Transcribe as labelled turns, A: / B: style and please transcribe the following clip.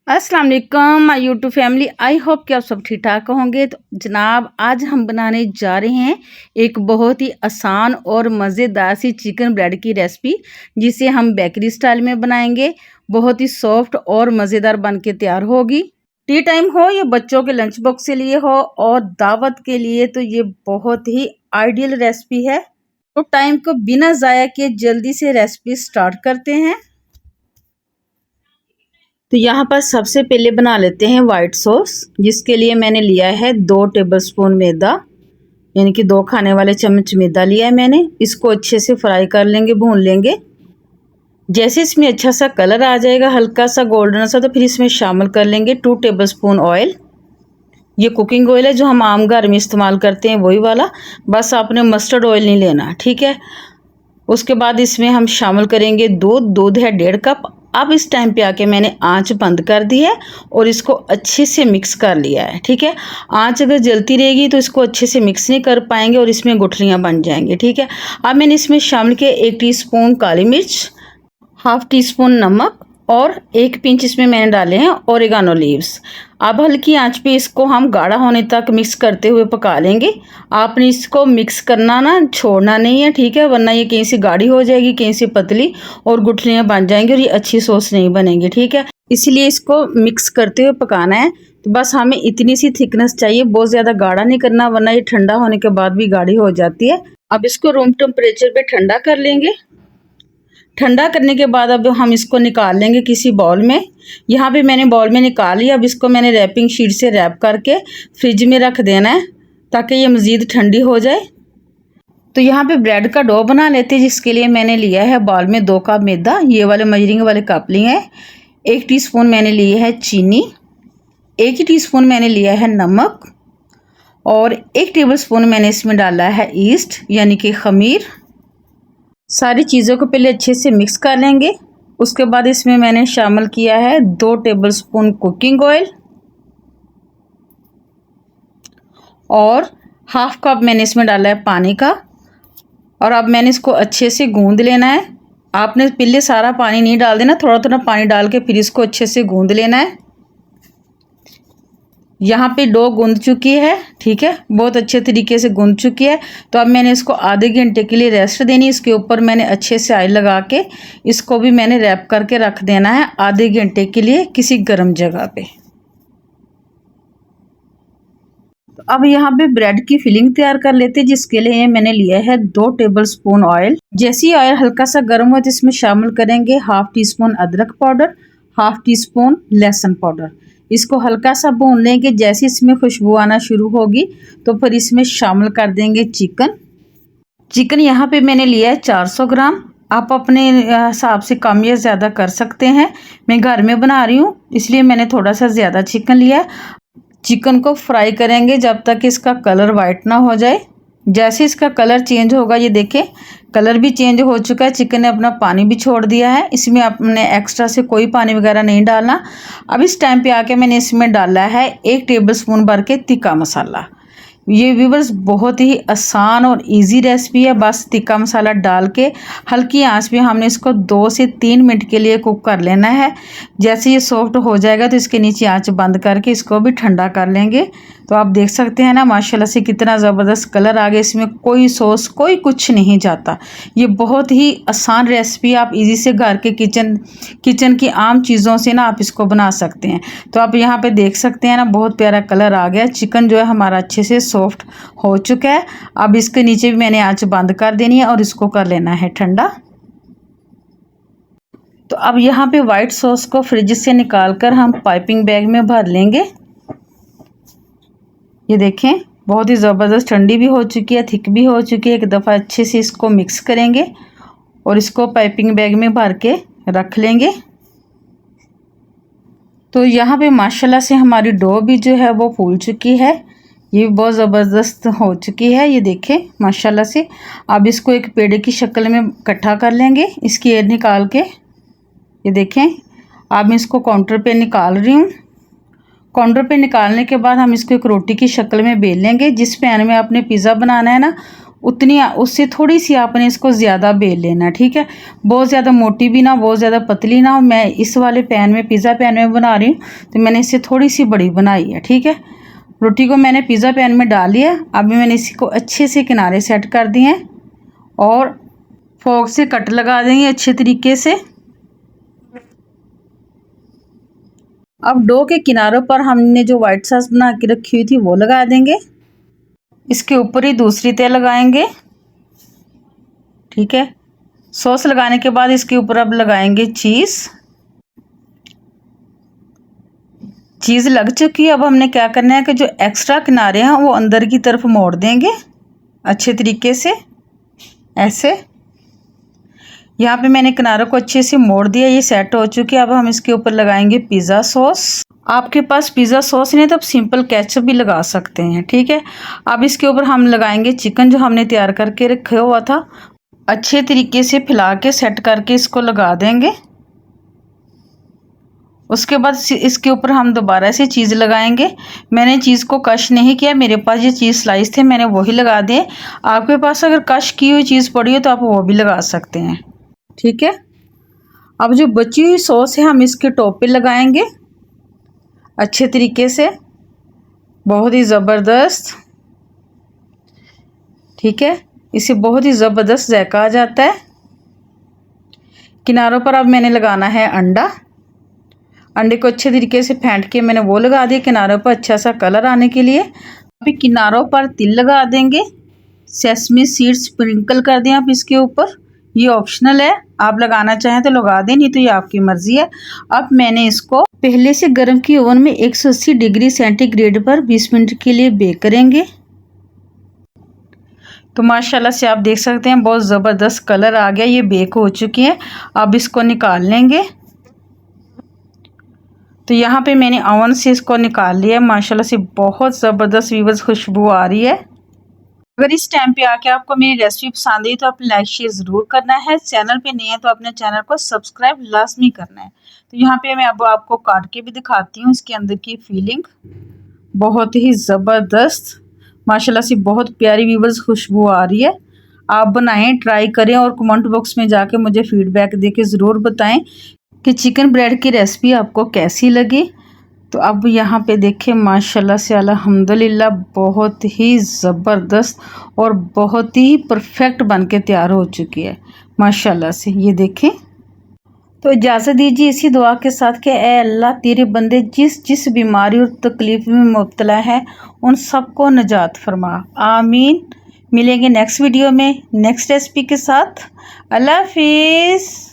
A: अस्सलाम वालेकुम my YouTube family. I hope कि आप सब ठीक ठाक होंगे। तो जनाब आज हम बनाने जा रहे हैं एक बहुत ही आसान और मज़ेदार सी चिकन ब्रेड की रेसिपी, जिसे हम बेकरी स्टाइल में बनाएंगे। बहुत ही सॉफ्ट और मज़ेदार बन के तैयार होगी। टी टाइम हो या बच्चों के लंच बॉक्स के लिए हो और दावत के लिए, तो ये बहुत ही आइडियल रेसिपी है। तो टाइम को बिना ज़ाया किए जल्दी से रेसिपी स्टार्ट करते हैं। तो यहाँ पर सबसे पहले बना लेते हैं वाइट सॉस, जिसके लिए मैंने लिया है 2 टेबलस्पून मैदा, यानी कि 2 खाने वाले चम्मच मैदा लिया है मैंने। इसको अच्छे से फ्राई कर लेंगे, भून लेंगे। जैसे इसमें अच्छा सा कलर आ जाएगा, हल्का सा गोल्डन सा, तो फिर इसमें शामिल कर लेंगे 2 टेबलस्पून ऑयल। ये कुकिंग ऑयल है जो हम आम घर में इस्तेमाल करते हैं, वही वाला। बस आपने मस्टर्ड ऑयल नहीं लेना, ठीक है। उसके बाद इसमें हम शामिल करेंगे दूध है 1.5 कप। अब इस टाइम पे आके मैंने आंच बंद कर दी है और इसको अच्छे से मिक्स कर लिया है, ठीक है। आंच अगर जलती रहेगी तो इसको अच्छे से मिक्स नहीं कर पाएंगे और इसमें गुठलियाँ बन जाएंगी, ठीक है। अब मैंने इसमें शामिल किया 1 टीस्पून काली मिर्च, ½ टीस्पून नमक और 1 पिंच इसमें मैंने डाले हैं ओरिगानो लीव्स। अब हल्की आंच पे इसको हम गाढ़ा होने तक मिक्स करते हुए पका लेंगे। आपने इसको मिक्स करना ना, छोड़ना नहीं है, ठीक है, वरना ये कहीं से गाढ़ी हो जाएगी, कहीं से पतली, और गुठलियाँ बन जाएंगी और ये अच्छी सॉस नहीं बनेगी, ठीक है। इसीलिए इसको मिक्स करते हुए पकाना है। तो बस हमें इतनी सी थिकनेस चाहिए, बहुत ज़्यादा गाढ़ा नहीं करना, वरना ये ठंडा होने के बाद भी गाढ़ी हो जाती है। अब इसको रूम टेम्परेचर पे ठंडा कर लेंगे। ठंडा करने के बाद अब हम इसको निकाल लेंगे किसी बाउल में। यहाँ पे मैंने बाउल में निकाल लिया। अब इसको मैंने रैपिंग शीट से रैप करके फ्रिज में रख देना है, ताकि ये मज़ीद ठंडी हो जाए। तो यहाँ पे ब्रेड का डो बना लेते हैं, जिसके लिए मैंने लिया है बाउल में 2 कप मैदा, ये वाले मेजरिंग वाले कप लिए हैं। 1 टीस्पून मैंने लिए है चीनी, 1 ही टीस्पून मैंने लिया है नमक, और 1 टेबलस्पून मैंने इसमें डाला है ईस्ट, यानी कि खमीर। सारी चीज़ों को पहले अच्छे से मिक्स कर लेंगे। उसके बाद इसमें मैंने शामिल किया है 2 टेबलस्पून कुकिंग ऑयल और ½ कप मैंने इसमें डाला है पानी का। और अब मैंने इसको अच्छे से गूंद लेना है। आपने पहले सारा पानी नहीं डाल देना, थोड़ा थोड़ा पानी डाल के फिर इसको अच्छे से गूंद लेना है। यहाँ पे डो गूंद चुकी है, ठीक है, बहुत अच्छे तरीके से गूंद चुकी है। तो अब मैंने इसको आधे घंटे के लिए रेस्ट देनी। इसके ऊपर मैंने अच्छे से ऑयल लगा के इसको भी मैंने रैप करके रख देना है आधे घंटे के लिए किसी गर्म जगह पे। तो अब यहाँ पे ब्रेड की फिलिंग तैयार कर लेते हैं, जिसके लिए मैंने लिया है 2 टेबलस्पून ऑयल। जैसे ही ऑयल हल्का सा गर्म हो तो इसमें शामिल करेंगे ½ टीस्पून अदरक पाउडर, ½ टीस्पून लहसुन पाउडर। इसको हल्का सा भून लेंगे। जैसे इसमें खुशबू आना शुरू होगी तो फिर इसमें शामिल कर देंगे चिकन यहाँ पे मैंने लिया है 400 ग्राम। आप अपने हिसाब से कम या ज़्यादा कर सकते हैं। मैं घर में बना रही हूँ, इसलिए मैंने थोड़ा सा ज़्यादा चिकन लिया है। चिकन को फ्राई करेंगे जब तक इसका कलर वाइट ना हो जाए। जैसे इसका कलर चेंज होगा, ये देखें कलर भी चेंज हो चुका है, चिकन ने अपना पानी भी छोड़ दिया है। इसमें आपने एक्स्ट्रा से कोई पानी वगैरह नहीं डालना। अब इस टाइम पे आके मैंने इसमें डाला है 1 टेबलस्पून भर के तिक्का मसाला। ये व्यूअर्स बहुत ही आसान और इजी रेसिपी है। बस तिक्का मसाला डाल के हल्की आंच पे हमने इसको 2 से 3 मिनट के लिए कुक कर लेना है। जैसे ये सॉफ्ट हो जाएगा तो इसके नीचे आंच बंद करके इसको भी ठंडा कर लेंगे। तो आप देख सकते हैं ना, माशाल्लाह से कितना ज़बरदस्त कलर आ गया। इसमें कोई सॉस कोई कुछ नहीं जाता। ये बहुत ही आसान रेसिपी, आप इजी से घर के किचन की आम चीज़ों से ना आप इसको बना सकते हैं। तो आप यहाँ पे देख सकते हैं ना, बहुत प्यारा कलर आ गया। चिकन जो है हमारा अच्छे से सॉफ्ट हो चुका है। अब इसके नीचे भी मैंने आंच बंद कर देनी है और इसको कर लेना है ठंडा। तो अब यहाँ पे वाइट सॉस को फ्रिज से निकाल कर हम पाइपिंग बैग में भर लेंगे। ये देखें बहुत ही ज़बरदस्त ठंडी भी हो चुकी है, थिक भी हो चुकी है। एक दफ़ा अच्छे से इसको मिक्स करेंगे और इसको पाइपिंग बैग में भर के रख लेंगे। तो यहाँ पे माशाल्लाह से हमारी डो भी जो है वो फूल चुकी है। ये बहुत ज़बरदस्त हो चुकी है, ये देखें माशाल्लाह से। अब इसको एक पेड़े की शक्ल में इकट्ठा कर लेंगे, इसकी एयर निकाल के। ये देखें अब मैं इसको काउंटर पे निकाल रही हूँ। काउंटर पे निकालने के बाद हम इसको एक रोटी की शक्ल में बेल लेंगे। जिस पैन में आपने पिज़्ज़ा बनाना है ना, उतनी, उससे थोड़ी सी आपने इसको ज़्यादा बेल लेना, ठीक है। बहुत ज़्यादा मोटी भी ना, बहुत ज़्यादा पतली ना। मैं इस वाले पैन में, पिज़्ज़ा पैन में बना रही हूँ, तो मैंने इससे थोड़ी सी बड़ी बनाई है, ठीक है। रोटी को मैंने पिज़्ज़ा पैन में डाल लिया। अभी मैंने इसको अच्छे से किनारे सेट कर दिए हैं और फोर्क से कट लगा देंगे अच्छे तरीके से। अब डो के किनारों पर हमने जो वाइट सॉस बना के रखी हुई थी वो लगा देंगे। इसके ऊपर ही दूसरी तय लगाएंगे, ठीक है। सॉस लगाने के बाद इसके ऊपर अब लगाएंगे चीज़। चीज़ लग चुकी है। अब हमने क्या करना है कि जो एक्स्ट्रा किनारे हैं वो अंदर की तरफ मोड़ देंगे अच्छे तरीके से, ऐसे। यहाँ पे मैंने किनारों को अच्छे से मोड़ दिया, ये सेट हो चुकी है। अब हम इसके ऊपर लगाएंगे पिज़्ज़ा सॉस। आपके पास पिज़्ज़ा सॉस नहीं तो आप सिंपल केचप भी लगा सकते हैं, ठीक है। अब इसके ऊपर हम लगाएंगे चिकन जो हमने तैयार करके रखा हुआ था। अच्छे तरीके से फैला के सेट करके इसको लगा देंगे। उसके बाद इसके ऊपर हम दोबारा से चीज़ लगाएंगे। मैंने चीज़ को कश नहीं किया, मेरे पास ये चीज़ स्लाइस थे, मैंने वही लगा दिए। आपके पास अगर कश की हुई चीज़ पड़ी हो तो आप वो भी लगा सकते हैं, ठीक है। अब जो बची हुई सॉस है हम इसके टॉप पे लगाएंगे अच्छे तरीके से, बहुत ही ज़बरदस्त, ठीक है। इसे बहुत ही ज़बरदस्त जायका आ जाता है। किनारों पर अब मैंने लगाना है अंडा। अंडे को अच्छे तरीके से फेंट के मैंने वो लगा दिया किनारों पर, अच्छा सा कलर आने के लिए। अभी किनारों पर तिल लगा देंगे, सेसमी सीड्स स्प्रिंकल कर दें आप इसके ऊपर। ये ऑप्शनल है, आप लगाना चाहें तो लगा दें, नहीं तो ये आपकी मर्ज़ी है। अब मैंने इसको पहले से गर्म की ओवन में 180 डिग्री सेंटीग्रेड पर 20 मिनट के लिए बेक करेंगे। तो माशाल्लाह से आप देख सकते हैं बहुत ज़बरदस्त कलर आ गया, ये बेक हो चुकी है। अब इसको निकाल लेंगे। तो यहाँ पे मैंने ओवन से इसको निकाल लिया। माशाल्लाह से बहुत ज़बरदस्त व्यूअर्स खुशबू आ रही है। अगर इस टाइम पे आके आपको मेरी रेसिपी पसंद आई तो आप लाइक शेयर ज़रूर करना है। चैनल पे नए हैं तो अपने चैनल को सब्सक्राइब लाजमी करना है। तो यहाँ पे मैं अब आपको काट के भी दिखाती हूँ इसके अंदर की फीलिंग, बहुत ही ज़बरदस्त। माशाल्लाह से बहुत प्यारी व्यूअर्स खुशबू आ रही है। आप बनाएं, ट्राई करें और कमेंट बॉक्स में जाके मुझे फीडबैक दे के ज़रूर बताएं कि चिकन ब्रेड की रेसिपी आपको कैसी लगी। तो अब यहाँ पे देखें माशाल्लाह से अल्हम्दुलिल्लाह बहुत ही ज़बरदस्त और बहुत ही परफेक्ट बन के तैयार हो चुकी है माशाल्लाह से। ये देखें। तो इजाज़त दीजिए इसी दुआ के साथ कि ऐ अल्लाह तेरे बंदे जिस जिस बीमारी और तकलीफ़ में मुब्तला है उन सबको निजात फरमा, आमीन। मिलेंगे नेक्स्ट वीडियो में नेक्स्ट रेसिपी के साथ। अल्लाह हाफिज़।